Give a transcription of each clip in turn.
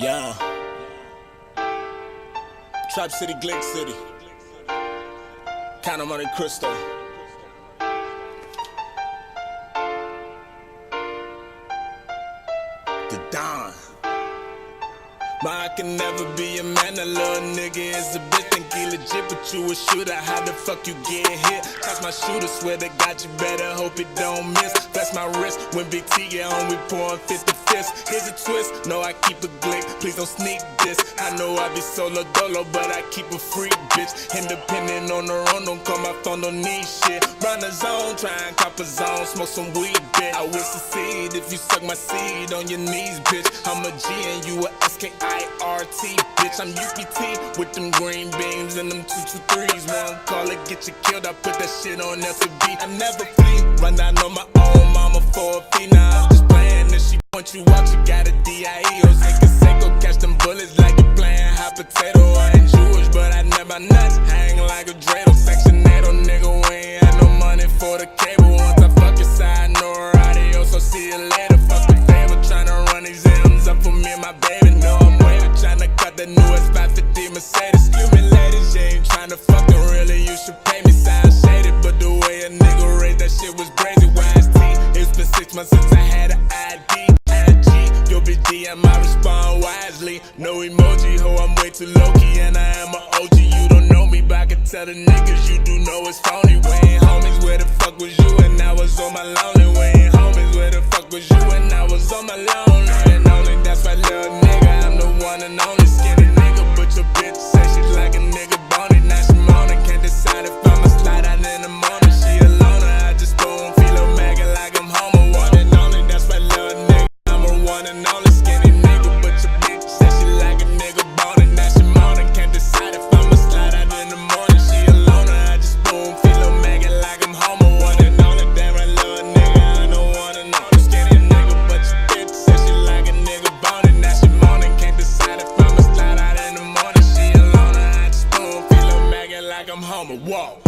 Yeah. Trap City, Glick City. Count of Monte Cristo. The Don. I can never be a man, a little nigga is a bitch. Think he legit, but you a shooter. How the fuck you get hit? Toss my shooter, swear to God you better hope it don't miss. Bless my wrist, when Big T get on, we pouring 50 fists. Here's a twist, no I keep a glick, please don't sneak this. I know I be solo dolo, but I keep a freak bitch. Independent on her own, don't call my phone, don't need shit. Run the zone, try and cop a zone, smoke some weed, bitch. I will succeed if you suck my seed on your knees, bitch. I'm a G and you a SKIRT, bitch. I'm UPT with them green beams and them 223s. One call it, get you killed, I put that shit on FB. I never flee, run down on my own mama for a fee. Now I'm just playing, if she point you out, you got a DIE. Or Seiko, catch them bullets like you playing hot potato. I ain't Jewish, but I never nuts, hang like a dreidel. Section 8, nigga, we ain't had no money for the cable. Once I fuck your side, no radio, so see you later. Fuck the favor, tryna run these M's up for me and my baby. No, I'm waving, tryna cut the newest 550 Mercedes. Excuse me, ladies, you ain't tryna fucking really, you should pay me. Sound shaded, but the way a nigga raised that shit was crazy. YST, it's been 6 months since I had an ID. IG, your bitch DM, I respond wisely. No emoji, ho, I'm way too low-key, and I am a OG. You don't know me, but I can tell the niggas you do know it's phony. We ain't homies, where the fuck was you? And I was on my lonely. We ain't homies, where the fuck was you? And I was on my lonely. And only that's my little nigga, I'm the one and only skinny nigga. But your bitch say she like a nigga bony. Now she moaning, can't decide if I'ma slide out in the morning. She a loner, I just spoon, feel a maggot like I'm home. One and only, that's my little nigga, I'm a one and only skinny nigga. But your bitch say she like a nigga bony. Now she moaning, can't decide if I'ma slide out in the morning. She a loner, I just spoon, feel a maggot like I'm home. One and only, damn my little nigga, I'm the one and only skinny nigga. But your bitch say she like a nigga bony. Now she moaning, can't decide if I'ma slide out in the morning. She a loner, I just spoon, feel a maggot like I'm home. Whoa.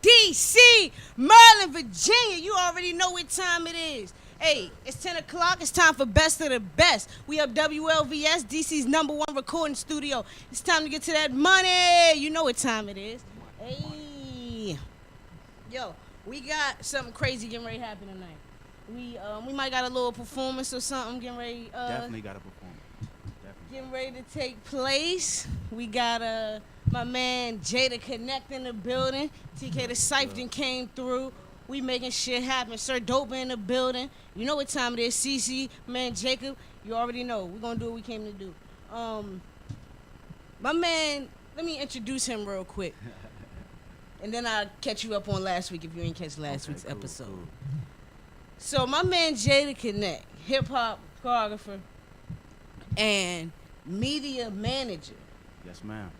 DC, Maryland, Virginia, you already know what time it is. Hey, it's 10 o'clock. It's time for Best of the Best. We up WLVS, DC's #1 recording studio. It's time to get to that money. You know what time it is. Hey. Yo, we got something crazy getting ready to happen tonight. We might got a little performance or something getting ready. Definitely got a performance. Definitely. Getting ready to take place. We got my man Jada Connect in the building. TK the Siphon came through. We making shit happen. Sir Dope in the building. You know what time it is. CC, man Jacob, you already know. We're going to do what we came to do. My man, let me introduce him real quick. And then I'll catch you up on last week if you didn't catch last week's episode. Cool. So my man Jada Connect, hip-hop choreographer and media manager. Yes, ma'am.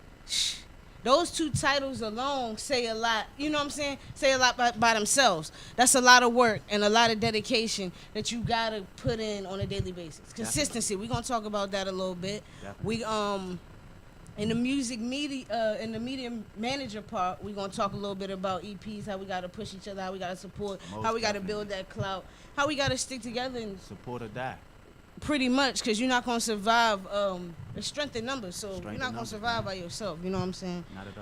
Those two titles alone say a lot, you know what I'm saying? Say a lot by themselves. That's a lot of work and a lot of dedication that you gotta put in on a daily basis. Consistency. We're gonna talk about that a little bit. Definitely. We in the in the media manager part, we're gonna talk a little bit about EPs, how we gotta push each other, how we gotta support, how we gotta build that clout, how we gotta stick together and support or die. Pretty much, because you're not going to survive. It's strength in numbers, so you're not going to survive by yourself. You know what I'm saying? Not at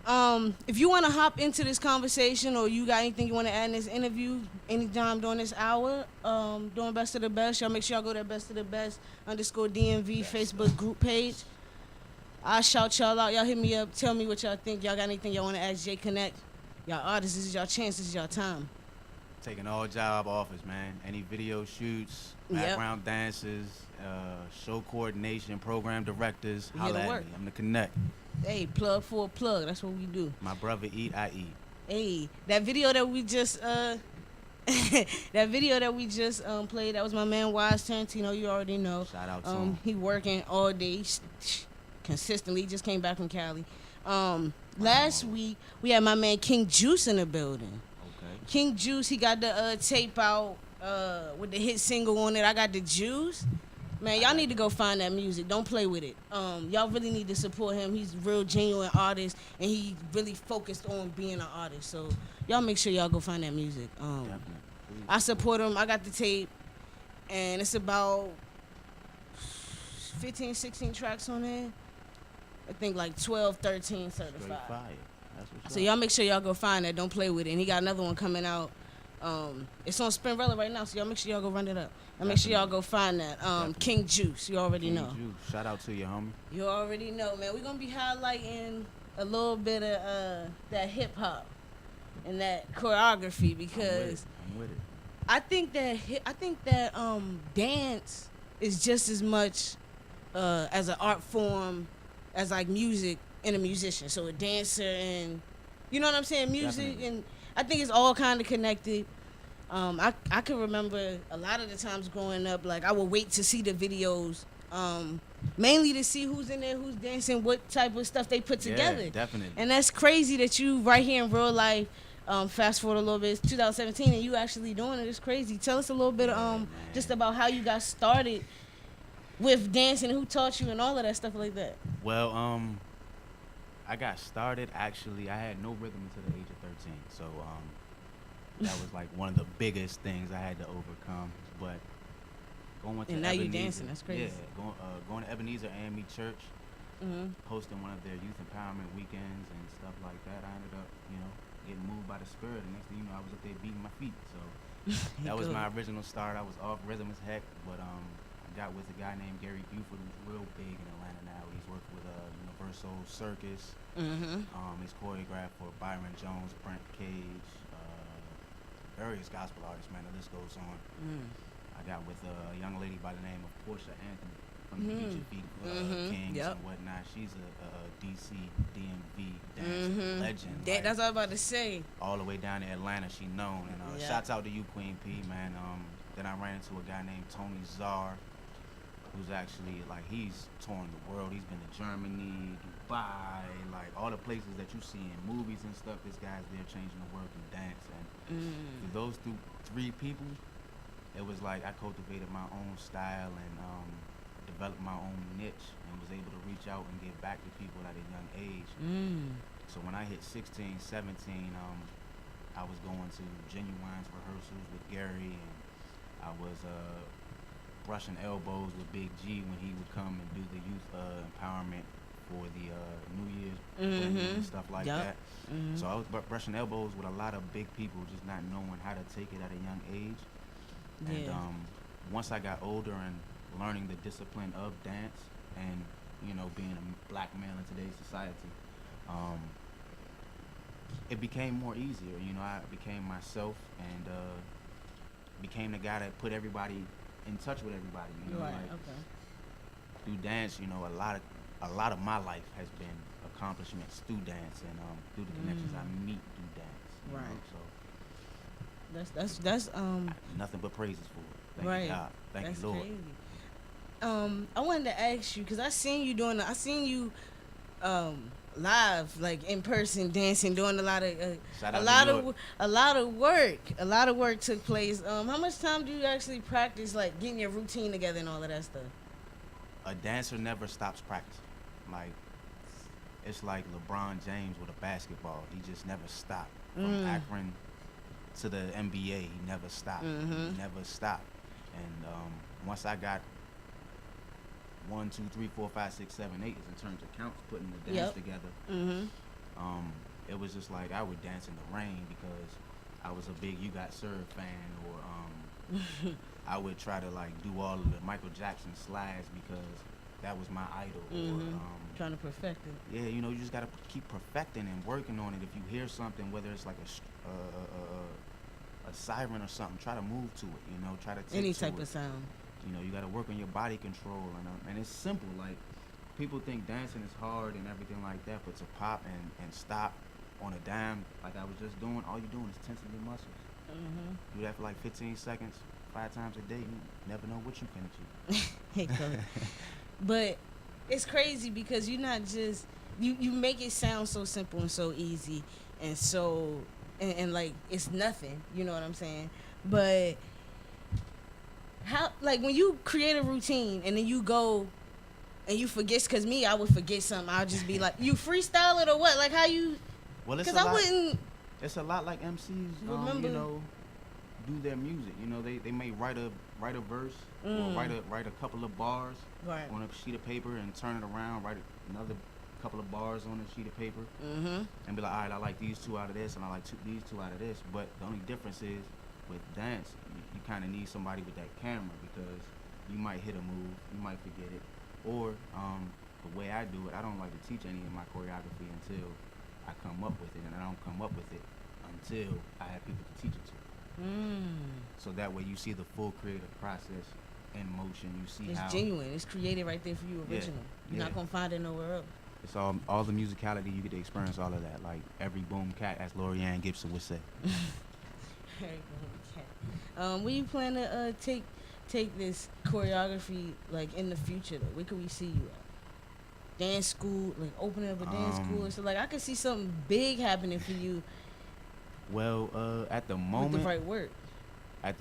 all. If you want to hop into this conversation or you got anything you want to add in this interview, anytime during this hour, doing Best of the Best, y'all make sure y'all go to Best of the Best _DMV Facebook group page. I'll shout y'all out. Y'all hit me up. Tell me what y'all think. Y'all got anything y'all want to ask Jay Connect? Y'all artists, this is y'all chance. This is y'all time. Taking all job offers, man. Any video shoots, background dancers, show coordination, program directors. Holla at me. I'm the Connect. Hey, plug for a plug. That's what we do. My brother eat, I eat. Hey, that video that we just played, that was my man Wise Tarantino. You already know. Shout out to him. He working all day consistently. He just came back from Cali. Last week we had my man King Juice in the building. King Juice, he got the tape out with the hit single on it. I got the Juice. Man, y'all need to go find that music. Don't play with it. Y'all really need to support him. He's a real genuine artist, and he really focused on being an artist. So y'all make sure y'all go find that music. I support him. I got the tape, and it's about 15, 16 tracks on there. I think like 12, 13 certified. So y'all make sure y'all go find that. Don't play with it. And he got another one coming out. It's on Spinrilla right now, so y'all make sure y'all go run it up. And make sure y'all go find that. King Juice, you already know. Juice. Shout out to you, homie. You already know, man. We're going to be highlighting a little bit of that hip-hop and that choreography because I'm with it. I think that dance is just as much as an art form as like music and a musician. So a dancer and, you know what I'm saying, music. Definitely. And I think it's all kind of connected. I can remember a lot of the times growing up, like I would wait to see the videos, mainly to see who's in there, who's dancing, what type of stuff they put together. Definitely. And that's crazy that you right here in real life, fast forward a little bit, it's 2017, and you actually doing it. It's crazy. Tell us a little bit just about how you got started with dancing, who taught you, and all of that stuff like that. Well, I got started, actually, I had no rhythm until the age of 13, so that was like one of the biggest things I had to overcome. But going to and now Ebenezer, you dancing, that's crazy. Yeah, going to Ebenezer AME Church, hosting one of their youth empowerment weekends and stuff like that. I ended up, getting moved by the spirit, and next thing you know, I was up there beating my feet. So that was my original start. I was off rhythm as heck, but I got with a guy named Gary Buford, who's real big in Atlanta now. He's worked with Universal Circus. He's choreographed for Byron Jones, Brent Cage, various gospel artists, man. The list goes on. I got with a young lady by the name of Portia Anthony from the Future Beat Kings and whatnot. She's a DC, DMV dance legend. That's what I was about to say. All the way down to Atlanta, she known. And shouts out to you, Queen P, man. Then I ran into a guy named Tony Czar, who's actually, like, he's touring the world. He's been to Germany, Dubai, like, all the places that you see in movies and stuff. This guy's there changing the world in dance. And through those three people, it was like I cultivated my own style and developed my own niche and was able to reach out and give back to people at a young age. So when I hit 16, 17, I was going to Genuine's rehearsals with Gary, and I was brushing elbows with Big G when he would come and do the youth empowerment for the New Year's and stuff like that. So I was brushing elbows with a lot of big people, just not knowing how to take it at a young age. And once I got older and learning the discipline of dance and, being a black male in today's society, it became more easier. I became myself and became the guy that put everybody in touch with everybody. Through dance, a lot of my life has been accomplishments through dance and through the connections I meet through dance. So that's nothing but praises for it. Thank you, God. Thank you, Lord. Crazy. I wanted to ask you because I seen you live, like in person, dancing, doing a lot of work took place. How much time do you actually practice, like getting your routine together and all of that stuff? A dancer never stops practicing. Like, it's like LeBron James with a basketball. He just never stopped. From Akron to the NBA, he never stopped. He never stopped. And once I got 1, 2, 3, 4, 5, 6, 7, 8 in terms of counts, putting the dance together. It was just like I would dance in the rain because I was a big You Got Served fan, or I would try to like do all of the Michael Jackson slides because that was my idol. Or, trying to perfect it. Yeah, you just gotta keep perfecting and working on it. If you hear something, whether it's like a siren or something, try to move to it. Try to take any to type it. of sound. You gotta work on your body control, and it's simple. Like, people think dancing is hard and everything like that, but to pop and stop on a dime, like I was just doing, all you're doing is tensing your muscles. Do that for like 15 seconds, 5 times a day. You never know what you can achieve. But it's crazy because you're not just you make it sound so simple and so easy and so and like it's nothing. You know what I'm saying? But how, like, when you create a routine and then you go and you forget, because me, I would forget something. I'll just be like, you freestyle it or what? Like, how you, Well, because I wouldn't. It's a lot like MCs, Remember. you know, do their music. You know, they may write a verse or write a couple of bars Right. on a sheet of paper and turn it around, write another couple of bars on a sheet of paper, and be like, all right, I like these two out of this, and I like these two out of this. But the only difference is with dance, you kind of need somebody with that camera, because you might hit a move, you might forget it, or the way I do it, I don't like to teach any of my choreography until I come up with it, and I don't come up with it until I have people to teach it to. So that way you see the full creative process in motion. You see It's how genuine. It's created right there for you, original. You're not going to find it nowhere else. it's all the musicality. You get to experience all of that, like every boom cat, as Lorianne Gibson would say. Where you plan to take this choreography, like, in the future, though? Where could we see you at? Dance school, like opening up a dance school, so like I could see something big happening for you. Well, at the With moment, the right work. I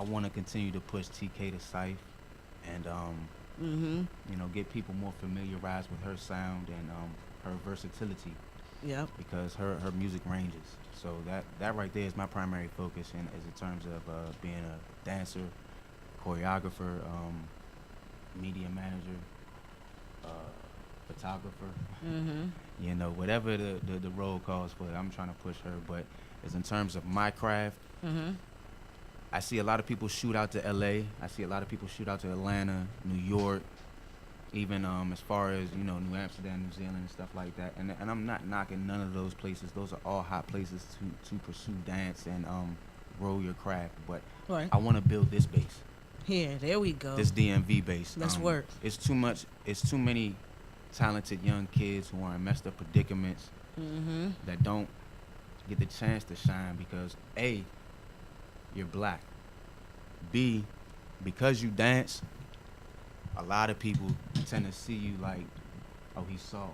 want to continue to push TK to Syph, and you know, get people more familiarized with her sound and her versatility. Yep. Because her music ranges. So that right there is my primary focus in terms of being a dancer, choreographer, media manager, photographer. You know, whatever the role calls for, I'm trying to push her. But as in terms of my craft, I see a lot of people shoot out to LA. I see a lot of people shoot out to Atlanta, New York, even as far as, you know, New Amsterdam, New Zealand, and stuff like that. And I'm not knocking none of those places. Those are all hot places to pursue dance and grow your craft. But Right. I want to build this base. Here, there we go. This DMV base. Let's work. It's too much. It's too many talented young kids who are in messed up predicaments that don't get the chance to shine because A, you're black. B, because you dance, a lot of people tend to see you like, oh, he's soft,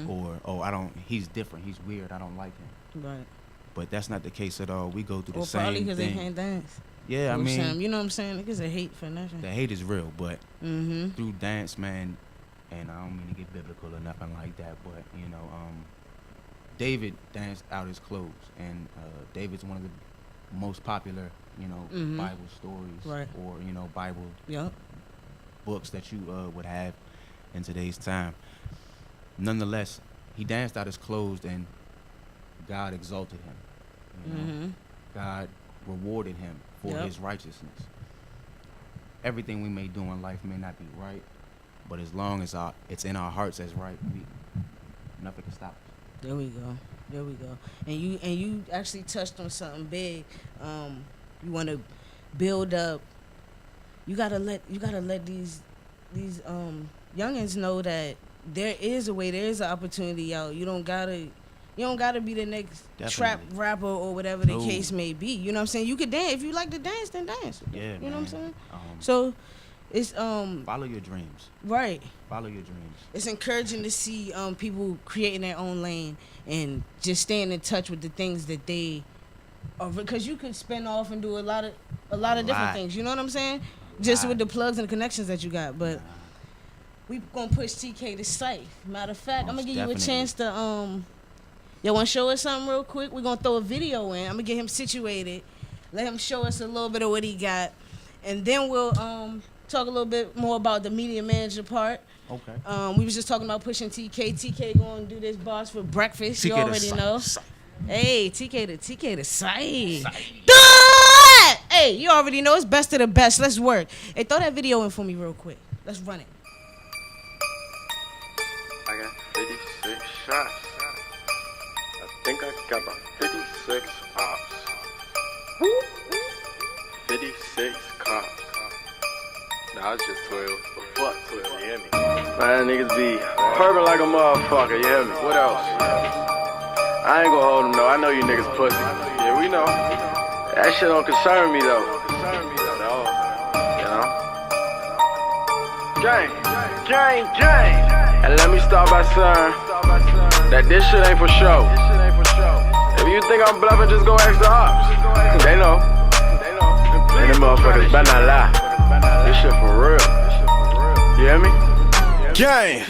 or oh, he's different, he's weird, I don't like him. Right. But that's not the case at all. We go through the Probably same because they thing. can't dance. Yeah, I mean, you know what I'm saying? Niggas are hate for nothing. the hate is real, but through dance, man, and I don't mean to get biblical or nothing like that, but you know, David danced out his clothes, and David's one of the most popular, you know, Bible stories, Right. or you know, Bible Yep. books that you would have in today's time. Nonetheless, he danced out his clothes, and God exalted him. You know? God rewarded him for his righteousness. Everything we may do in life may not be right, but as long as it's in our hearts as right, nothing can stop us. There we go. There we go. And you actually touched on something big. You want to build up. You gotta let these youngins know that there is a way. There is an opportunity out. You don't gotta be the next trap rapper or whatever the case may be. You know what I'm saying? You could dance. If you like to dance, then dance. Yeah, you know what I'm saying? So it's follow your dreams. Right. Follow your dreams. It's encouraging to see people creating their own lane and just staying in touch with the things that they are, because you could spin off and do a lot of different things. You know what I'm saying? Just with the plugs and the connections that you got. But we gonna push TK to Syph. Matter of fact, I'm gonna give you a chance to y'all wanna show us something real quick? We're gonna throw a video in. I'm gonna get him situated, let him show us a little bit of what he got, and then we'll talk a little bit more about the media manager part. Okay. We was just talking about pushing TK. TK gonna do this boss for breakfast. You already know. Hey, TK to Syph. Do it! Hey, you already know it's best of the best. Let's work. Hey, throw that video in for me real quick. Let's run it. I got 56 shots. I think I got about 56 ops. 56 cops. Nah, it's just 12. But fuck 12, you hear me? Man, niggas be purple like a motherfucker, you hear me? What else? I ain't gonna hold them, no. I know you niggas pussy. Yeah, we know. That shit don't concern me, though. At all. You know? Gang, gang, gang. And let me start by saying that this shit ain't for show. If you think I'm bluffing, just go ask the ops. They know. And them motherfuckers better not lie. This shit for real. You hear me? Gang.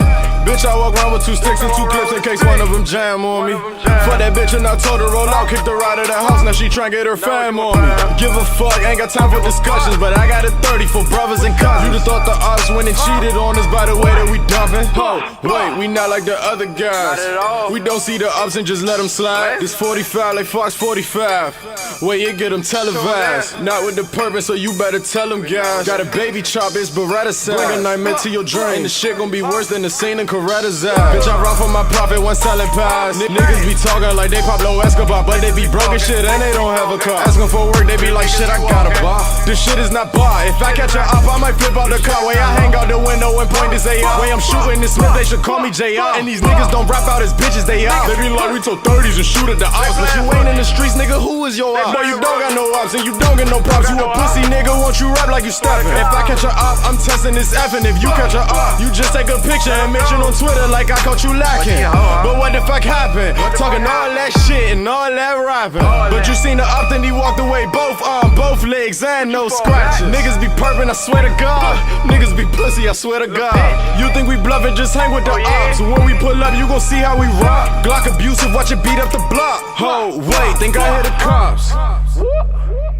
Bitch, I walk around with 2 sticks and 2 clips in case one of them jam on me. Fuck that bitch and I told her roll out, kicked her out of the house, now she tryna get her fam on me. Give a fuck, ain't got time for discussions, but I got a 30 for brothers and cousins. You'd have thought the ops went and cheated on us by the way that we dumping. Oh, wait, we not like the other guys. We don't see the ups and just let them slide. This 45 like Fox 45. Wait, you get them televised. Not with the purpose, so you better tell them guys. Got a baby chop, it's Beretta size. Bring a nightmare to your dream. And the shit gon' be worse than the scene in Coretta's ass. Bitch, I run for my profit when selling pies. Niggas be talking like they Pablo Escobar, but they be broke as shit and they don't have a car. Asking for work, they be like, shit, I got a bar. This shit is not bar. If I catch a op, I might flip out the car. Way I hang out the window and point this AR. Way I'm shooting this Smith, they should call me JR. And these niggas don't rap out as bitches, they out. They be like, we told 30s and shoot at the ops, but you ain't in the streets, nigga, who is your op? Boy, you don't got no ops and you don't get no props. You a pussy nigga, won't you rap like you steppin'? If I catch a op, I'm testing this effing. If you catch a op, you just take a picture and mention on Twitter like I caught you lacking. But what the fuck happened? Talking all that shit and all that rapping. But you seen the up, then he walked away, both arms, both legs, and no scratches. Niggas be perpin', I swear to God. Niggas be pussy, I swear to God. You think we bluffin', just hang with the ops. When we pull up, you gon' see how we rock. Glock abusive, watch it beat up the block. Oh, wait, think I hear the cops.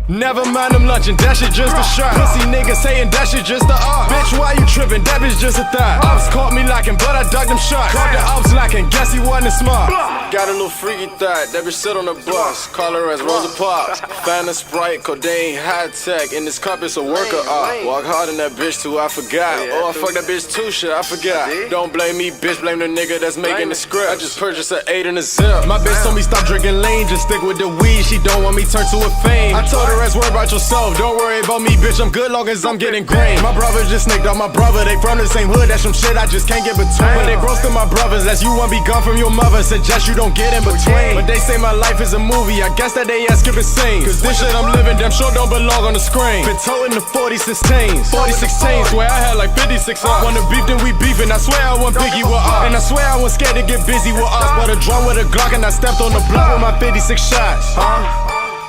Never mind them lunching, that shit just a shot. Pussy niggas saying that shit just a op. Bitch, why you trippin'? That bitch just a thought. Ops caught me lacking, but I ducked them shots. Caught the ops lacking, guess he wasn't smart. Got a little freaky thought, that bitch sit on the bus. Call her as Rosa Parks. Fanta Sprite, codeine, high tech. In this cup, it's a worker op. Walk hard in that bitch too, I forgot. Oh, I fuck that bitch too, shit, I forgot. Don't blame me, bitch, blame the nigga that's making the script. I just purchased an 8 in a zip. My bitch told me stop drinking lean, just stick with the weed. She don't want me turn to a fame. I told her as worry about yourself, don't worry about me, bitch, I'm good long as I'm getting green. My brother just snaked out my brother, they from the same hood, that's some shit I just can't get between. But they roasted my brothers, that's you wanna be gone from your mother, suggest you don't get in between. But they say my life is a movie, I guess that they ass skipping scenes. Cause this shit I'm living damn sure don't belong on the screen. Been toting the 46 swear I had like 56 ops. Wanna beef then we beefin', I swear I wasn't picky with ops. And I swear I wasn't scared to get busy with ops. Bought a drum with a Glock and I stepped on the block with my 56 shots.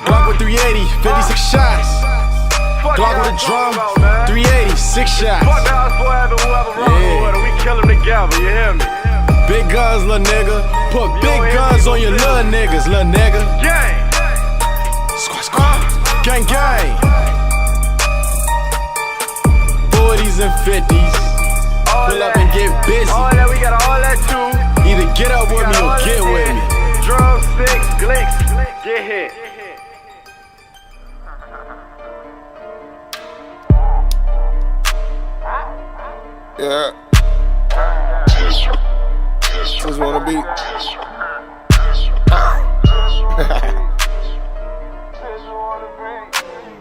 Glock with 380, 56 shots. Glock with a drum, 380, 6 shots. Fuck the house boy, whoever wrong with her, we kill him together, you hear me? Big guns, little nigga. Put big guns on your little niggas, little nigga. Gang! Squad. Gang, gang. 40s and 50s. Pull up and get busy. All that, we got all that too. Either get up with me or get with me. Drumsticks, glicks, get hit. Yeah. Just wanna be.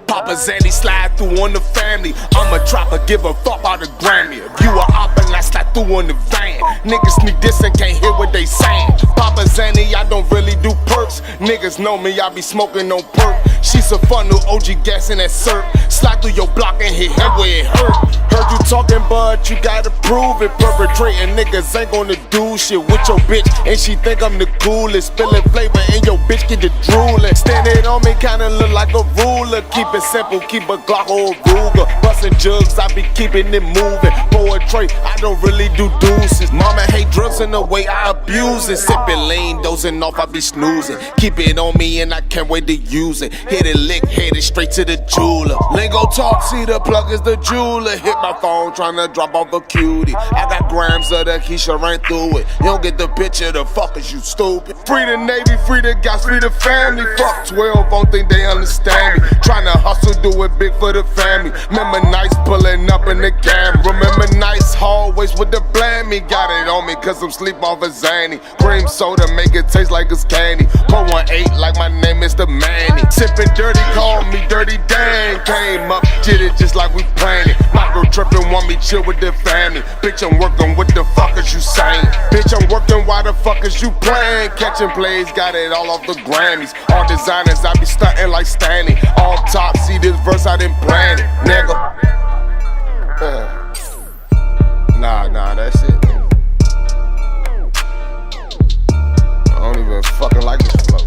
Papa Zanny slide through on the family. I'ma drop or give a fuck about the Grammy. If you a op and I slide through on the van. Niggas sneak this and can't hear what they saying. Papa Zanny, I don't really do perks. Niggas know me, I be smoking on perk. She's a funnel, OG gas in that syrup. Slide through your block and hit head where it hurt. Heard you talking, but you gotta prove it. Perpetrating niggas ain't gonna do shit with your bitch. And she think I'm the coolest. Spilling flavor and your bitch get the drooling. Standing on me kinda look like a ruler. Keep it simple, keep a Glock or a Ruger. Bustin' jugs, I be keeping it moving. Poetry, I don't really do deuces. Mama hate drugs in the way I abuse it. Sipping lean, dozing off, I be snoozing. Keep it on me and I can't wait to use it. Hit it lick, headed straight to the jeweler. Lingo talk, see the plug is the jeweler. Hit my phone tryna drop off a cutie. I got grams of the Keisha ran through it. You don't get the picture, the fuck is you stupid. Free the Navy, free the guys, free the family. Fuck 12, don't think they understand me. Tryna hustle, do it big for the family. Remember nights pulling up in the cam. Remember nights hallways with the blammy. Got it on me cause I'm sleep off a Zanny. Cream soda make it taste like it's candy. Pour 1-8 like my name is the Manny. Sippin' dirty, call me Dirty Dan. Came up, did it just like we planned it. Micro trippin', want me chill with the family. Bitch, I'm working, what the fuck is you saying? Bitch, I'm working, why the fuck is you playing? Catching plays, got it all off the Grammys. All designers, I be stuntin' like Stanley. All top, see this verse, I didn't plan it, nigga. Nah, that's it. I don't even fucking like this flow.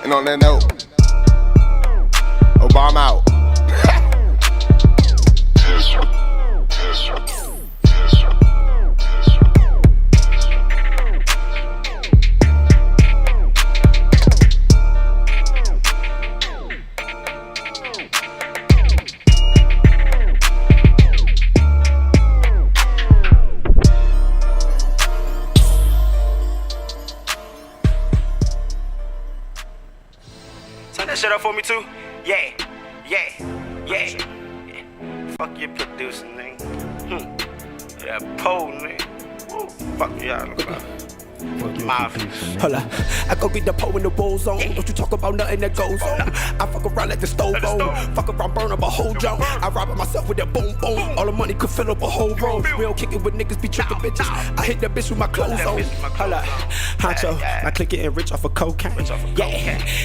And on that note, bomb out. Turn that shit up for me too. Yeah. Fuck your producer, nigga. Yeah, pole, nigga. Fuck y'all, nigga. Hold up, I go get the pole in the bull zone. Don't you talk about nothing that goes on. I fuck around like the stove on. Fuck around, burn up a whole jump. I rob it myself with that boom boom. All the money could fill up a whole room. We don't kick it with niggas, be tricking bitches. I hit that bitch with my clothes on. Hold up, honcho, I click it and rich off of cocaine.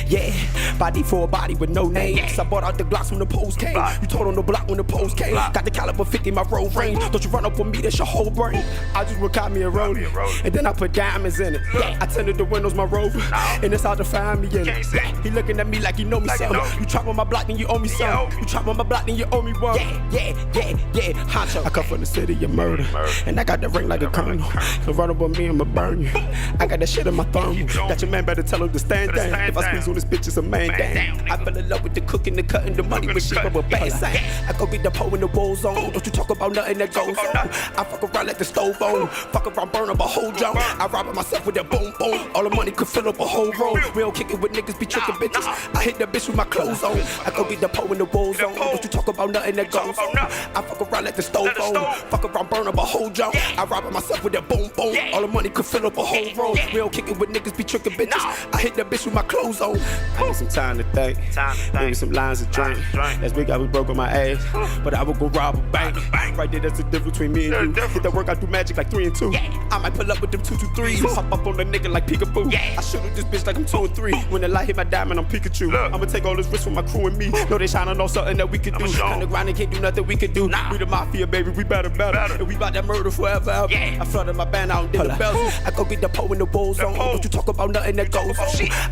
Yeah, body for a body with no names. I bought out the Glocks when the post came. You told on the block when the post came. Got the caliber 50, my road range. Don't you run up on me, that's your whole brain. I just would cop me a rollie, and then I put diamonds in it. I tinted the windows, my Rover, and it's hard to find me in it. He looking at me like you know me something. You trap on my block, then you owe me something. You trap on my block, then you owe me one. Yeah, honcho. I come from the city of murder, and I got the ring like a colonel. So run up on me, I'ma burn you. I got that shit in my thumb. That your man better tell him to stand down. If I squeeze on this bitch, it's a man down. I fell in love with the cooking, the cutting, the money machine, but with bad sign. I go get the pole in the bull zone. Don't you talk about nothing that goes on. I fuck around like the stove on. Fuck around, burn up a whole jump. I rob it myself with that boom boom. All the money could fill up a whole room. We don't kick it with niggas, be tricking bitches. I hit that bitch with my clothes on. I go get the pole in the bull zone. Don't you talk about nothing that goes on. I fuck around like the stove on. Fuck around, burn up a whole jump. I rob it myself with that boom boom. All the money could fill up a whole room. We don't kick it with niggas, be tricking bitches. I hit that bitch with my clothes on. I need some time to think. Maybe some lines to drink. That's big, I was broke on my ass, but I would go rob a bank. Right there, that's the difference between me and you. Hit that work, I do magic like 3 and 2. I might pull up with them 2, 2, 3s. Hop up on the nigga like peekaboo. I shoot at this bitch like I'm 2 and 3. When the light hit my diamond, I'm Pikachu. I'ma take all this risk with my crew and me. Know they shine on know something that we can do. On the grind and can't do nothing we can do. We the mafia, baby, we better. And we bout that murder forever. I flooded my band out and did the bells. I go get the pole in the bull zone. Don't you talk about nothing that goes on.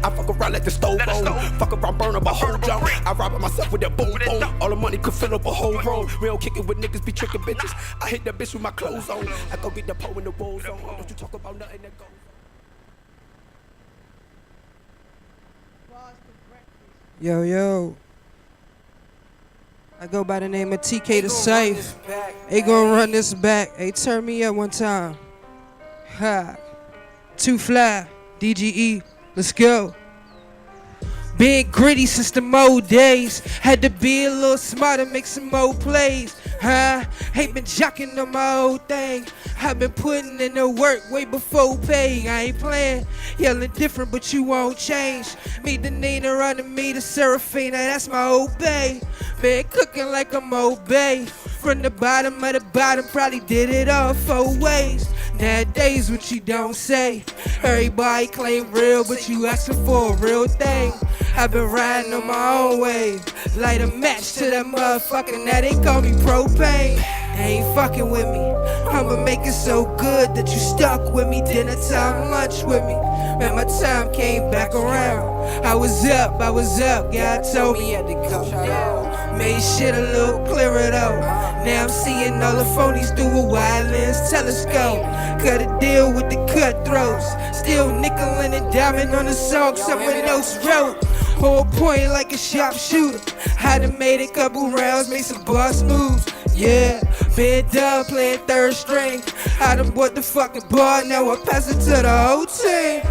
I fuck around like the stove on. Fuck around, burn up a whole jump. I rob it myself with that boom boom. All the money could fill up a whole room. We don't kick it with niggas, be tricking bitches. I hit that bitch with my clothes on. I go get the pole in the bull zone. Don't you talk about nothing that goes on. Yo. I go by the name of TK the Safe. They gonna run this back. Hey, turn me up one time. Ha. Too fly. DGE. Let's go. Been gritty since the mo days. Had to be a little smarter, make some more plays. Ain't been jocking on my old thing. I've been putting in the work way before pay. I ain't playing, yelling different, but you won't change. Me, the Nina, running me, the Seraphina, that's my old bae. Been cooking like I'm old bae. From the bottom of the bottom, probably did it all 4 ways. Nowadays, what you don't say. Everybody claim real, but you asking for a real thing. I've been riding on my own way. Light a match to that motherfucker, now they call me propane. They ain't fucking with me. I'ma make it so good that you stuck with me. Dinner time, lunch with me. Man, my time came back around. I was up, God told me I had to go down. Made shit a little clearer though. Now I'm seeing all the phonies through a wide lens telescope. Cut a deal with the cutthroats. Still nickel and a diamond on the song someone else wrote. Whole point like a sharpshooter. I done made a couple rounds, made some boss moves. Yeah, been done playing third string. I done bought the fucking bar, now I pass it to the whole team.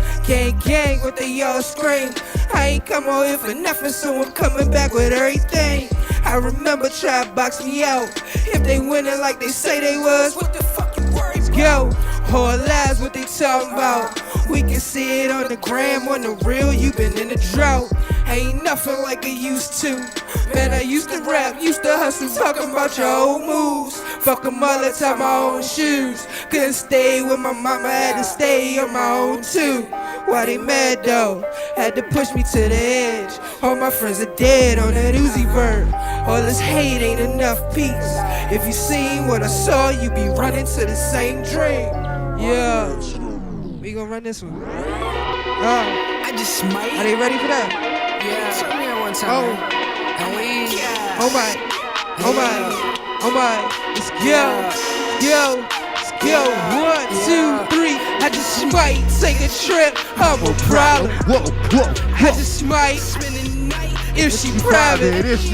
Gang, what they all scream. I ain't come on here for nothing, so I'm coming back with everything. I remember try to box me out. If they winning like they say they was, what the fuck you worried about? Go, whole lies what they talking about. We can see it on the gram, on the real, you been in the drought. Ain't nothing like it used to. Man, I used to rap, used to hustle, talking about your old moves. Fuck 'em all, let's have my own shoes. Couldn't stay with my mama, had to stay on my own too. Why they mad though? Had to push me to the edge. All my friends are dead on that Uzi bird. All this hate ain't enough peace. If you seen what I saw, you be running to the same dream. Yeah, we gon' run this one. I just might. Are they ready for that? Yeah, turn me on one time. Oh my, oh my, oh my. Let's go. Let's go. 1, 2, 3. I just might take a trip. I'm a problem. I just might spend the night if she private. I just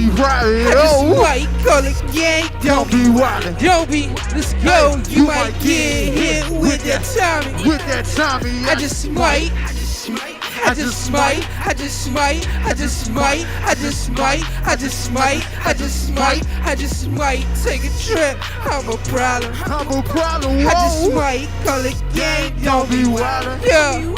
might call it gang. Don't be wildin'. Don't be. Let's go. You might get hit with that Tommy. I just might. I just might take a trip. I'm a problem. I just might call it gang. Don't be wildin'. Yeah.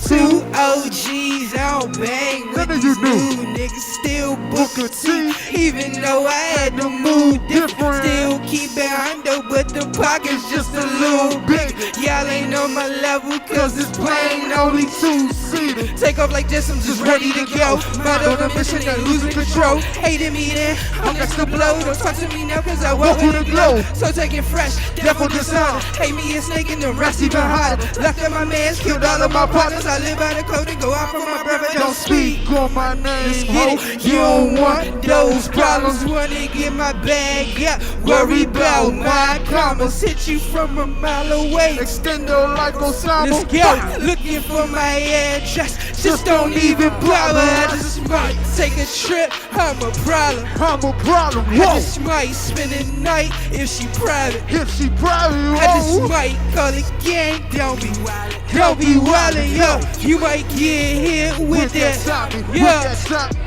2 OGs, I don't bang with these new niggas. Still Booker T, even though I had to move different. Still keep it under, but the pocket's just a little big. Y'all ain't on my level, cause this plane only 2-seater. Take off like this, I'm just ready to go. Mind on a mission, not losing control. Hating me then, I'm next to blow. Don't talk to me now, cause I walk with a glow. So take it fresh, devil dishonor. Hate me a snake and the rest even harder. Left at my mans, killed all of my partners. I live by the code and go out for my brother. Don't speak on my name, ho. You don't want those problems. Wanna get my bag, yeah. Worry about my commas. Hit you from a mile away. Extendo like Osama. Let's go. Looking for my address. Just don't even bother. I just might take a trip. I'm a problem. I just might spend the night if she private. I just might call it gang. Don't be wildin', yo. You might get hit with that.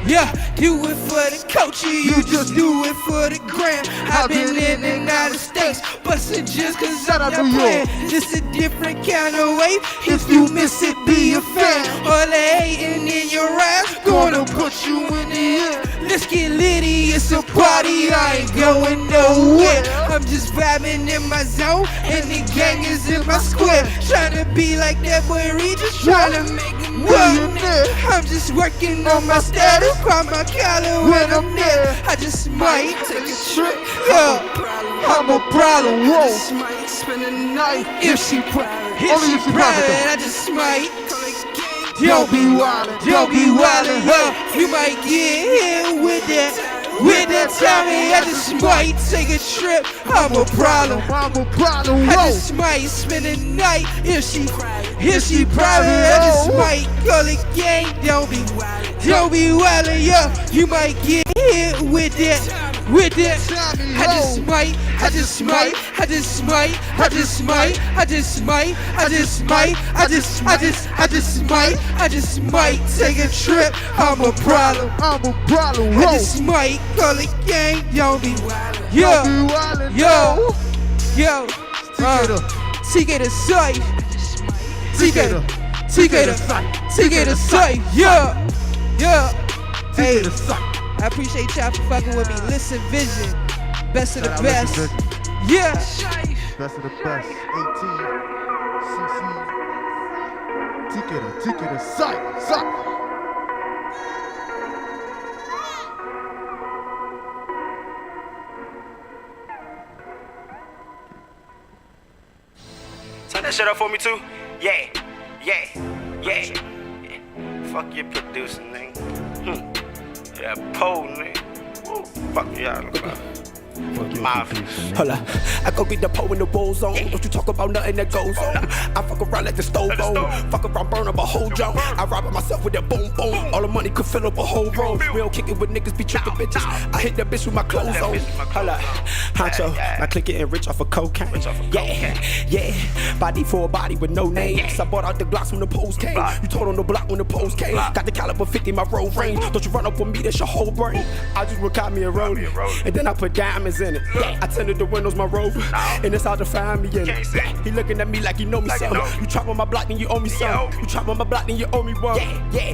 Yeah, do it for the culture, you just do it for the gram. I've been in and out of states, bustin' just cause I'm not playing. This a different kind of wave. If you miss it, be a fan. All the hating in your ass, gonna put you in the air. Let's get litty, it's a party, I ain't going nowhere. I'm just vibing in my zone, and the gang is in my square. Tryna be like that boy Regis, tryna make a millionaire. I'm just working on my status, call my collar when I'm there. I just might take a trip, yeah. I'm a problem, whoa. I just might spend the night if she private. If she private, I just might. Don't be wildin', yo. You might get hit with that Tommy. I just might take a trip. I'm a problem. I just might spend the night if she private. I just might call it gang. Don't be wildin', yo. You might get hit with that. I just might take a trip. I'm a problem. I just might call it gang. Don't be wildin'. Yo. TK the site. TK the site. Yeah. Hey. I appreciate y'all for fucking with me. Listen, Vision, best of the best. Yeah. Best of the best. 18. CC. TK the sight. Turn that shit up for me too. Yeah. Fuck your producer, nigga. Yeah, pole, nigga. Woo. Fuck y'all about. Hold up, I go get the pole in the war zone. Don't you talk about nothing that goes on. I fuck around like the stove on. Fuck around, burn up a whole joint. I rob it myself with that boom boom. All the money could fill up a whole road. We don't kick it with niggas, be tricking bitches. I hit that bitch with my clothes on. Hold up, honcho, I click it and rich off of cocaine. Yeah, body for a body with no names. I bought out the Glocks when the post came. You told on the block when the post came. Got the caliber 50, my road range. Don't you run up on me, that's your whole brain. I just record me a rollie, and then I put diamonds in it. I tinted the windows, my Rover, and it's hard to find me in it. He looking at me like he know me something. You trap on my block, then you owe me something. You trap on my block, then you owe me one. Yeah,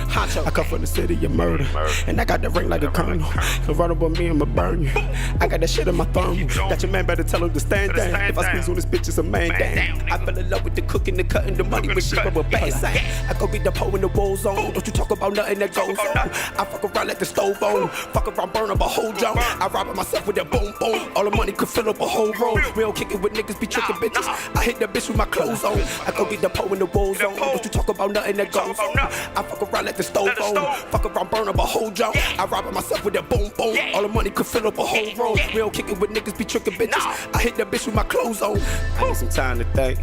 honcho. I come from the city of murder, and I got the ring like a colonel. So run up on me, I'ma burn you. I got that shit in my thumb. Got your man, better tell him to stand down. If I squeeze on this bitch, it's a man down. I fell in love with the cooking, the cutting, the money with shit, but a bad sign. I go get the pole in the war zone. Don't you talk about nothing that goes on. I fuck around like the stove on. Fuck around, burn up a whole joint. I rob it myself with that boom boom. All the money could fill up a whole road. We don't kick it with niggas, be tricking bitches. I hit that bitch with my clothes on. I go get the pole in the wool zone. Don't you talk about nothing that goes on. I fuck around like the stove on. Fuck around, burn up a whole joint. I rob myself with that boom boom. All the money could fill up a whole road. We don't kick it with niggas, be tricking bitches. I hit that bitch with my clothes on. I need some time to think.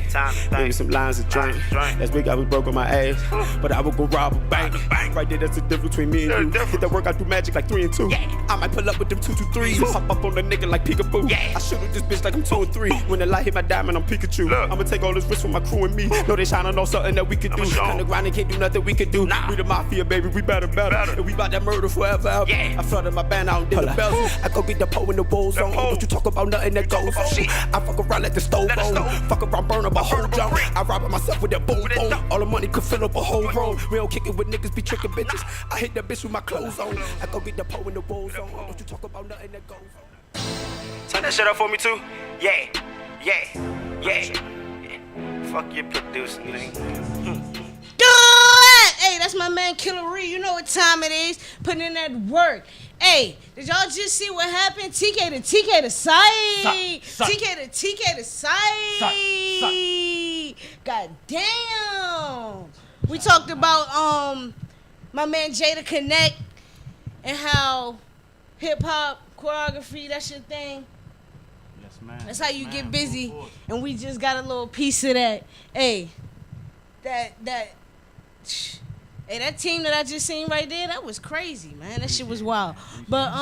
Maybe some lines to drink. That's big, I was broke on my ass. But I would go rob a bank. Right there, that's the difference between me and you. Hit that work, I do magic like 3 and 2. I might pull up with them 2-2-3s. Pop up on the nigga like peekaboo. I shoot at this bitch like I'm 2 and 3. When the light hit my diamond, I'm Pikachu. I'ma take all this risk with my crew and me. Know they shining on something that we could do. On the grind, they can't do nothing we could do. We the mafia, baby, we better. And we bout that murder forever, ever. I flooded my band out and did the bells. I go get the pole in the wool zone. Don't you talk about nothing that goes on. I fuck around like the stove on. Fuck around, burn up a whole jump. I rob myself with that boom boom. All the money could fill up a whole road. We don't kick it with niggas, be tricking bitches. I hit that bitch with my clothes on. I go get the pole in the wool zone. Don't you talk about nothing that goes on. Turn that shit up for me too. Yeah. Fuck your producer, nigga. Hey, that's my man Killer Ree. You know what time it is. Putting in that work. Hey, did y'all just see what happened? TK to side. TK to side. God damn. We talked about my man Jada Connect and how hip hop choreography, that's your thing. Yes, man. That's how you get busy. And we just got a little piece of that. Hey, Hey, that team that I just seen right there, that was crazy, man. That shit was wild. But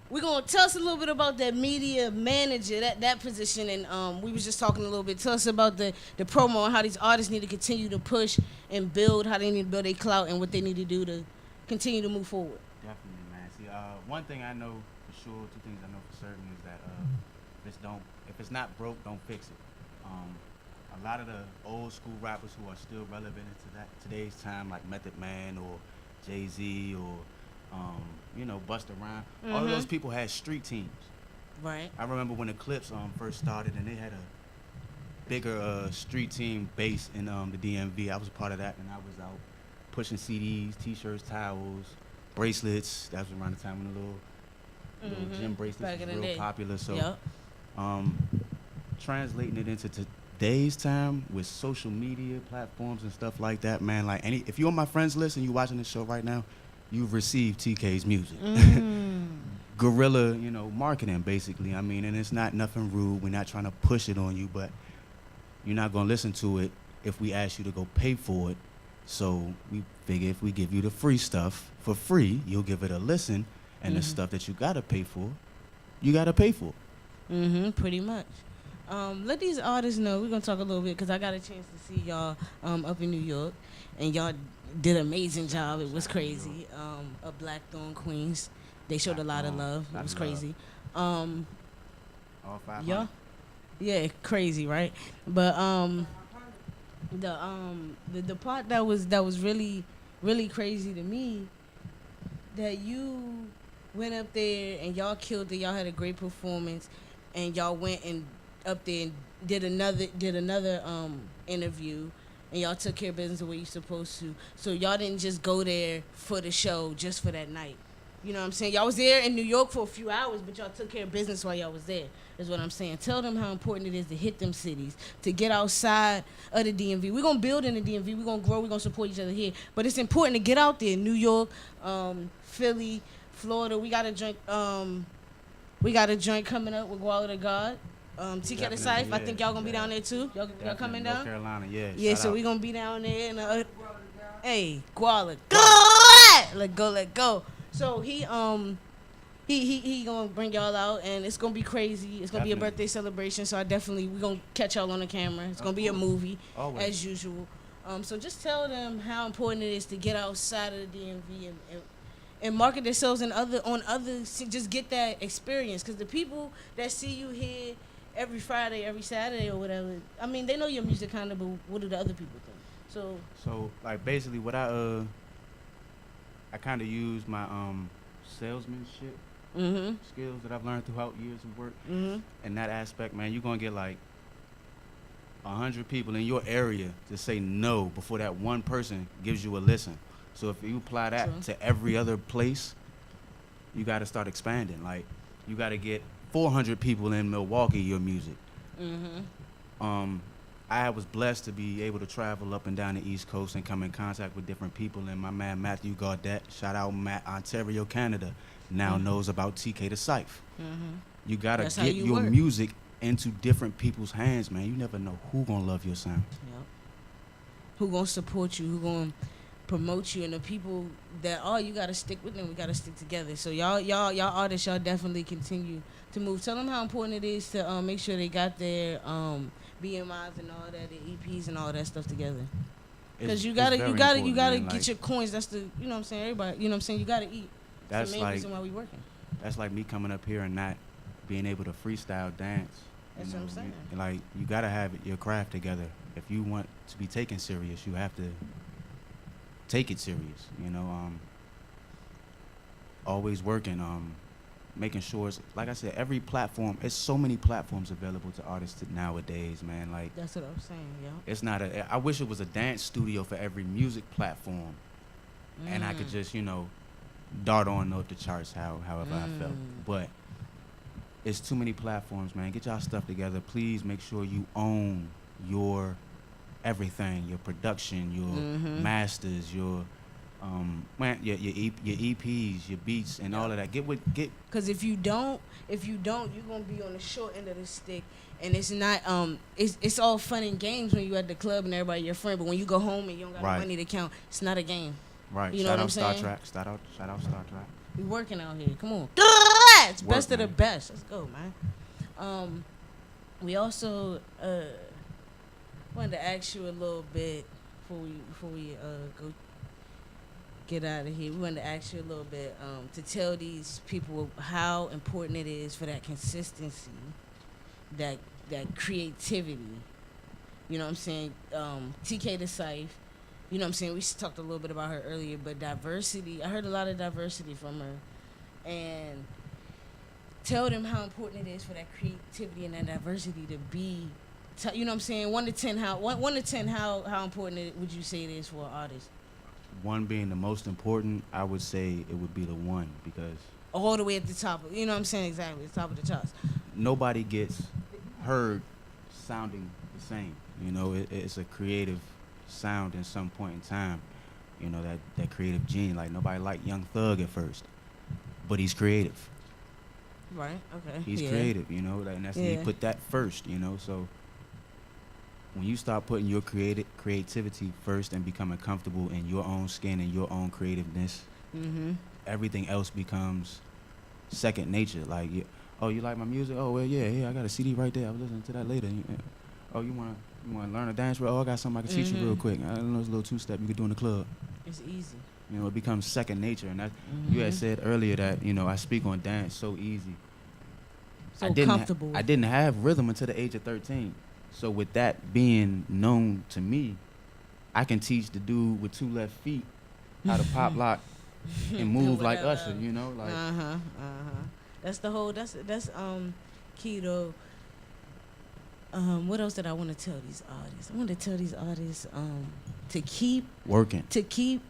we're gonna tell us a little bit about that media manager, that position, and we was just talking a little bit. Tell us about the promo and how these artists need to continue to push and build, how they need to build their clout and what they need to do to continue to move forward. Definitely, man. See, one thing I know for sure, 2 things I know for certain is that if it's not broke, don't fix it. A lot of the old school rappers who are still relevant into today's time, like Method Man or Jay-Z or Busta Rhymes, all of those people had street teams. Right. I remember when the Clips first started and they had a bigger street team base in the DMV. I was a part of that, and I was out pushing CDs, T-shirts, towels, bracelets. That was around the time when the little gym bracelets was real popular. So, translating it into today's time with social media platforms and stuff like that, man. Like, if you're on my friends list and you're watching this show right now, you've received TK's music. Guerrilla, marketing, basically. I mean, and it's not nothing rude. We're not trying to push it on you, but you're not gonna listen to it if we ask you to go pay for it. So we figure if we give you the free stuff for free, you'll give it a listen, and the stuff that you gotta pay for, you gotta pay for. Pretty much. Let these artists know. We're gonna talk a little bit because I got a chance to see y'all up in New York, and y'all did an amazing job. It was crazy. A Blackthorn Queens. They showed a lot of love. It was crazy. All 500. Yeah, crazy, right? But the part that was really crazy to me, that you went up there and y'all killed it. Y'all had a great performance, and y'all went and up there and did another interview, and y'all took care of business the way you're supposed to. So y'all didn't just go there for the show just for that night. You know what I'm saying? Y'all was there in New York for a few hours, but y'all took care of business while y'all was there, is what I'm saying. Tell them how important it is to hit them cities, to get outside of the DMV. We're going to build in the DMV. We're going to grow. We're going to support each other here. But it's important to get out there. New York, Philly, Florida. We got a joint coming up with Guala the God. TK the Syph. I think y'all going to be down there too. Y'all coming down? North Carolina, yeah. Yeah, so we're going to be down there. Hey, Guala. Let go. So he gonna bring y'all out, and it's gonna be crazy. It's gonna be a birthday celebration. So we're gonna catch y'all on the camera. It's gonna be a movie as usual. So just tell them how important it is to get outside of the DMV and market themselves just get that experience. Because the people that see you here every Friday, every Saturday, or whatever, I mean, they know your music kind of, but what do the other people think? So like basically what I kind of use my salesmanship skills that I've learned throughout years of work. In that aspect, man, you're going to get like 100 people in your area to say no before that one person gives you a listen. So if you apply that to every other place, you got to start expanding. Like, you got to get 400 people in Milwaukee your music. I was blessed to be able to travel up and down the East Coast and come in contact with different people. And my man Matthew Gaudette, shout out Matt, Ontario, Canada, now knows about TK the Scythe. You got to get your music into different people's hands, man. You never know who gonna love your sound. Yep. Who gonna support you? Who gonna promote you? And the people that you gotta stick with them. We gotta stick together. So y'all artists, y'all definitely continue to move. Tell them how important it is to make sure they got their BMIs and all that, the EPs and all that stuff together. Because you gotta get your coins. That's the, you know what I'm saying. Everybody, you know what I'm saying. You gotta eat. That's the main reason why we working. That's like me coming up here and not being able to freestyle dance. That's what I'm saying. Like, you gotta have your craft together. If you want to be taken serious, you have to take it serious. You know, always working. Making sure it's, like I said, every platform. It's so many platforms available to artists nowadays, man. Like, that's what I'm saying. Yeah. It's not I wish it was a dance studio for every music platform, and I could just, you know, dart on up the charts however I felt. But it's too many platforms, man. Get y'all stuff together. Please make sure you own your everything, your production, your masters, your your EPs, your beats, and all of that. Get. Because if you don't, you're gonna be on the short end of the stick, and it's not. It's all fun and games when you at the club and everybody your friend, but when you go home and you don't got money to count, it's not a game. Right. You know what I'm saying? Shout out Star Trek. We working out here. Come on. It's best of the best. Let's go, man. We also wanted to ask you a little bit before we go get out of here. We wanted to ask you a little bit to tell these people how important it is for that consistency, that creativity. You know what I'm saying? TK the Scythe. You know what I'm saying? We talked a little bit about her earlier, but diversity. I heard a lot of diversity from her, and tell them how important it is for that creativity and that diversity to be. You know what I'm saying? 1 to 10, how important would you say it is for an artist? 1 being the most important, I would say it would be the 1, because all the way at the top. You know what I'm saying? Exactly, the top of the charts. Nobody gets heard sounding the same. You know, it's a creative sound in some point in time. You know, that creative gene. Like, nobody liked Young Thug at first, but he's creative. Right. Okay. He's creative. You know, and that's he put that first. You know, so when you start putting your creativity first and becoming comfortable in your own skin and your own creativeness, everything else becomes second nature. Like, you like my music? Oh, well, yeah, I got a CD right there. I was listening to that later. Oh, you want to learn a dance? Oh, I got something I can teach you real quick. I don't know, it's a little 2-step you could do in the club. It's easy. You know, it becomes second nature. And that you had said earlier that, you know, I speak on dance so easy. So comfortable. I didn't have rhythm until the age of 13. So with that being known to me, I can teach the dude with 2 left feet how to pop lock and move like Usher, you know, like. That's the whole. That's key though. What else did I want to tell these artists? I want to tell these artists to keep working. To keep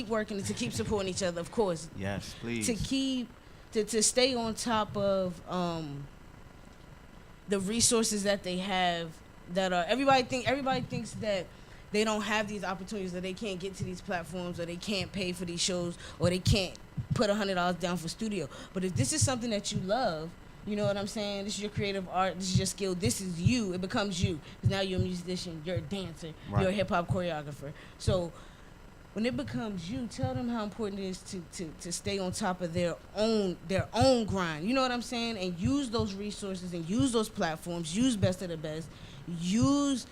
working and to keep supporting each other, of course. Yes, please. To stay on top of the resources that they have, that are everybody thinks that they don't have these opportunities, or they can't get to these platforms, or they can't pay for these shows, or they can't put $100 down for studio. But if this is something that you love, you know what I'm saying? This is your creative art. This is your skill. This is you. It becomes you. Because now you're a musician. You're a dancer. Right. You're a hip hop choreographer. So when it becomes you, tell them how important it is to stay on top of their own grind. You know what I'm saying? And use those resources and use those platforms. Use Best of the Best. Use,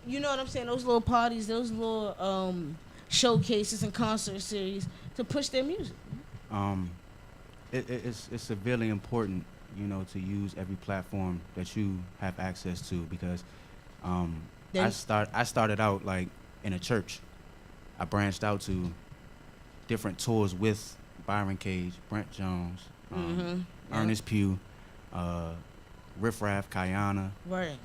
you know what I'm saying? Those little parties, those little showcases and concert series to push their music. It's severely important, you know, to use every platform that you have access to, because I started out like in a church. I branched out to different tours with Byron Cage, Brent Jones, Ernest Pugh, Riff Raff, Kayana, right.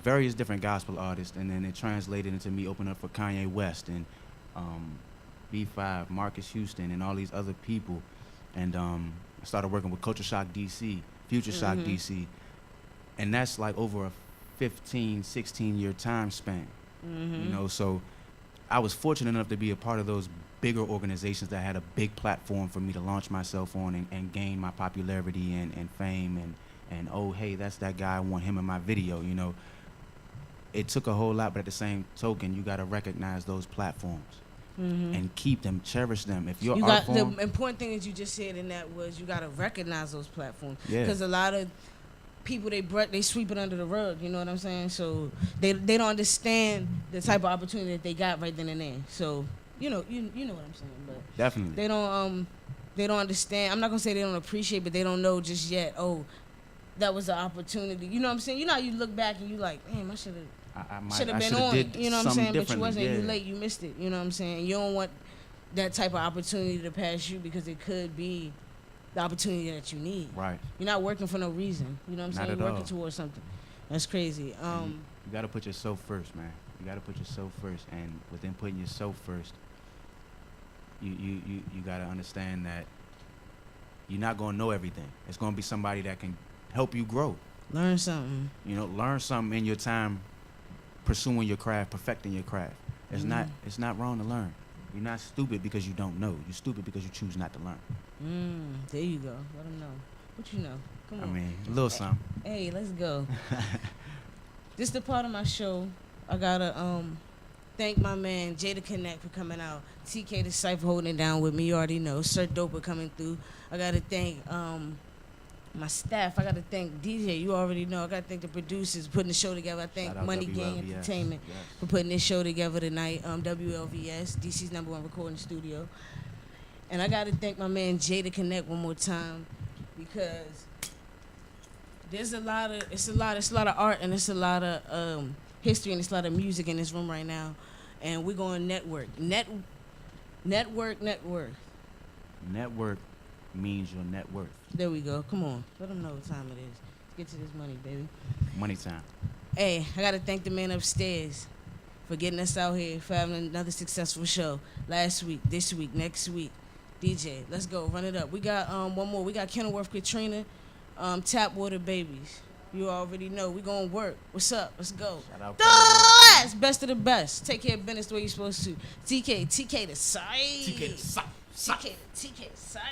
Various different gospel artists, and then it translated into me opening up for Kanye West and B5, Marcus Houston, and all these other people. And I started working with Culture Shock DC, Future Shock DC. And that's like over a 15, 16-year time span. You know, so I was fortunate enough to be a part of those bigger organizations that had a big platform for me to launch myself on and gain my popularity and fame and oh, hey, that's that guy, I want him in my video, you know. It took a whole lot, but at the same token, you got to recognize those platforms and keep them, cherish them. If your art form, the important thing that you just said in that was you got to recognize those platforms. Yeah. Because a lot of people, they sweep it under the rug, you know what I'm saying? So they don't understand the type of opportunity that they got right then and there. So you know what I'm saying. But definitely they don't understand. I'm not gonna say they don't appreciate, but they don't know just yet. Oh, that was an opportunity. You know what I'm saying? You know how you look back and you like, damn, I should have been on it. You know what I'm saying? But you wasn't. Yeah. You late. You missed it. You know what I'm saying? You don't want that type of opportunity to pass you because it could be the opportunity that you need. Right. You're not working for no reason. You know what I'm saying? You're working all. towards something. That's crazy. You got to put yourself first, man. You got to put yourself first, and within putting yourself first, you got to understand that you're not going to know everything. It's going to be somebody that can help you grow. Learn something. You know, learn something in your time pursuing your craft, perfecting your craft. It's not wrong to learn. You're not stupid because you don't know. You're stupid because you choose not to learn. There you go. Let them know. What you know? Come on. I mean, a little something. Hey, let's go. This the part of my show. I gotta thank my man Jada Connect for coming out. TK the Cypher holding it down with me. You already know. Sir Doper coming through. I gotta thank my staff. I gotta thank DJ. You already know. I gotta thank the producers putting the show together. I thank Money Gang Entertainment for putting this show together tonight. WLVS, DC's #1 recording studio. And I gotta thank my man Jada Connect one more time because there's a lot of art and it's a lot of history and it's a lot of music in this room right now. And we're going network. Network. Network means your net worth. There we go. Come on. Let them know what time it is. Let's get to this money, baby. Money time. Hey, I got to thank the man upstairs for getting us out here, for having another successful show. Last week, this week, next week. DJ, let's go. Run it up. We got one more. We got Kenilworth Katrina, Tapwater Babies. You already know. We going to work. What's up? Let's go. Shout out That's best of the best. Take care of business the way you're supposed to. TK the side. TK the side. TK the side.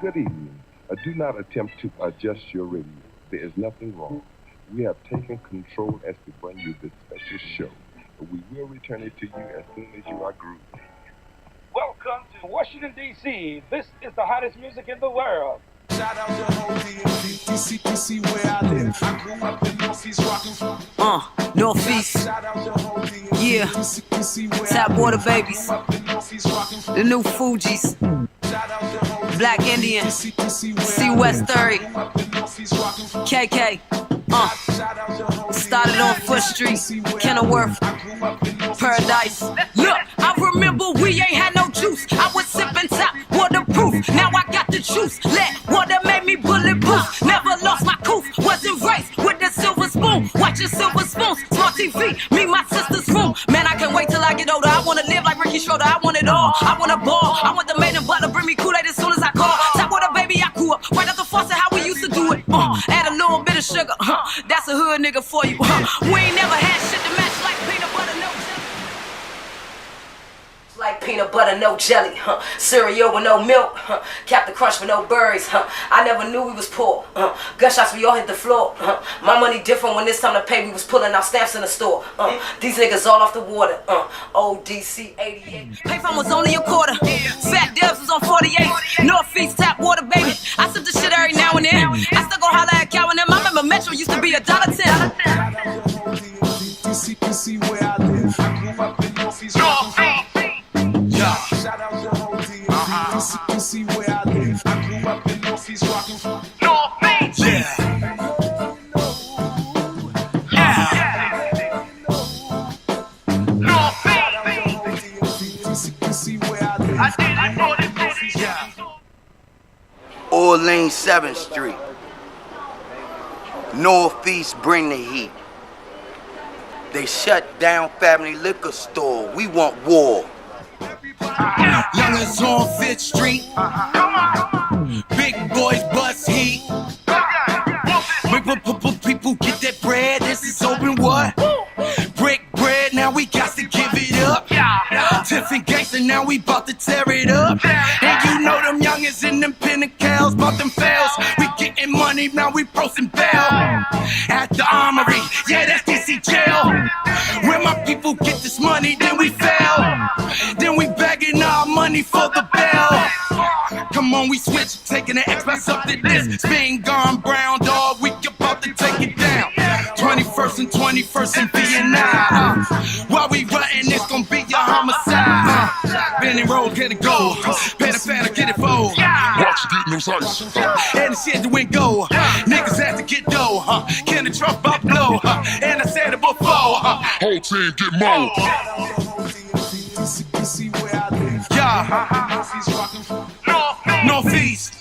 Good evening. Do not attempt to adjust your radio. There is nothing wrong. We have taken control as to bring you this special show. We will return it to you as soon as you are grooved. Welcome to Washington, D.C. This is the hottest music in the world. Shout out to whole DMV, DC where I live. I grew up in Northeast rockin' Northeast. Shout out to whole DMV, Yeah. DC where Tapwater Babies. Northeast rockin' The new Fugees. Shout out to whole Black Indian. C West 30. KK. Started on Foot Street, Kenilworth, Paradise. Look, I remember we ain't had no juice. I was sipping top, waterproof. Now I got the juice. Let water made me bulletproof. Never lost my coof. Wasn't raised with the silver spoon. Watching silver spoons. Smart TV, me, my sister's room. Man, I can't wait till I get older. I wanna live like Ricky Schroeder. I want it all. I want a ball. I want the maid and butter. Bring me Kool-Aid as soon as I call. Tapwater baby, I grew up right out the faucet. How we used to do it. Add a little bit of sugar. That's a hood nigga for you. We ain't never had shit to match like peanut butter, no jelly. Like peanut butter, no jelly. Cereal with no milk. Captain Crunch with no berries. I never knew we was poor. Gunshots, we all hit the floor. My money different when it's time to pay. We was pulling out stamps in the store. These niggas all off the water. Old DC 88. Payphone was only a quarter. Fat Dubs was on 48. Northeast Tapwater, baby. I sip the shit every now and then. I still go holler at Cow and them. I remember Metro used to be $1.10. DC where I live. I grew up in Northeast rockin'. Shout out to whole DMV, DC where I live. I grew up in Northeast rockin'. Northeast. Orleans 7th Street. Northeast, bring the heat. They shut down family liquor store. We want war. Youngers on 5th Street. Big boys bust heat. People get that bread. This is open what? Break bread, now we got to give it up. Tiffin gangster, now we bout to tear it up. And you know them youngins in them pinnacles, bout them fails. We getting money, now we prosing bail. At the armory, yeah, that's DC jail. When my people get this money, then we fail. Then we begging our money for the bail. Come on, we switch, taking the express up to this. Spin gone brown, dog, we about to take it down. 21st and 21st in Vietnam. While we running, it's gonna be your homicide. Benny roll, get it go. Better, get it fold. Watch you get no ice. And the shit the wind go. Niggas have to get dough. Can the truck up blow? And I said it before. Whole team get mowed. Yeah. Northeast.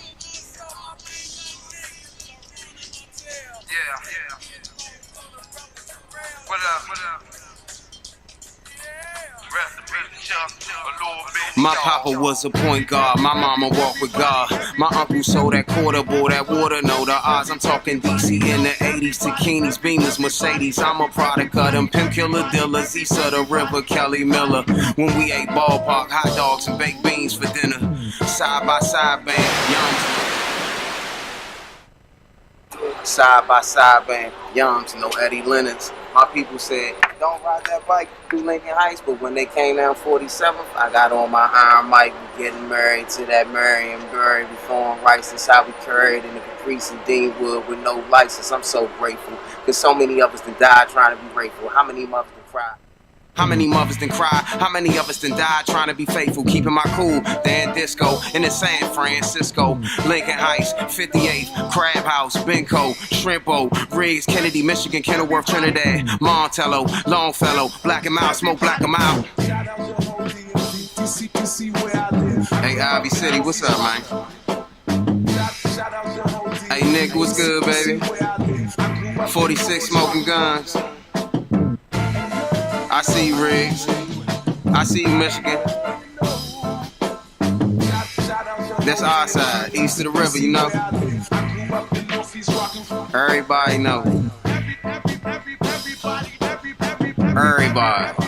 My papa was a point guard, my mama walked with God. My uncle sold that quarter boy, that water, know the odds. I'm talking DC in the 80s, Takinis, Beamers, Mercedes. I'm a product of them pimp killer dealers, east of the river, Kelly Miller. When we ate ballpark, hot dogs and baked beans for dinner. Side by side band, Youngs. Side by side band, Youngs, no Eddie Lennox. My people said, don't ride that bike through Lincoln Heights, but when they came down 47th, I got on my iron mic. We getting married to that Marion Berry. We throwing rice. That's how we carried in the Caprice and Deanwood with no license. I'm so grateful, because so many of us done died trying to be grateful. How many mothers done cried? How many mothers done cry? How many of us done died trying to be faithful? Keeping my cool, then disco in the San Francisco. Lincoln Heights, 58th, Crab House, Benco, Shrimpo, Riggs, Kennedy, Michigan, Kenilworth, Trinidad, Montello, Longfellow, Black 'em out, smoke black 'em out. Hey, Ivy City, what's up, man? Hey, Nick, what's good, baby? 46 smoking guns. I see you, Riggs. I see you, Michigan. That's our side, east of the river, you know. Everybody know. Everybody.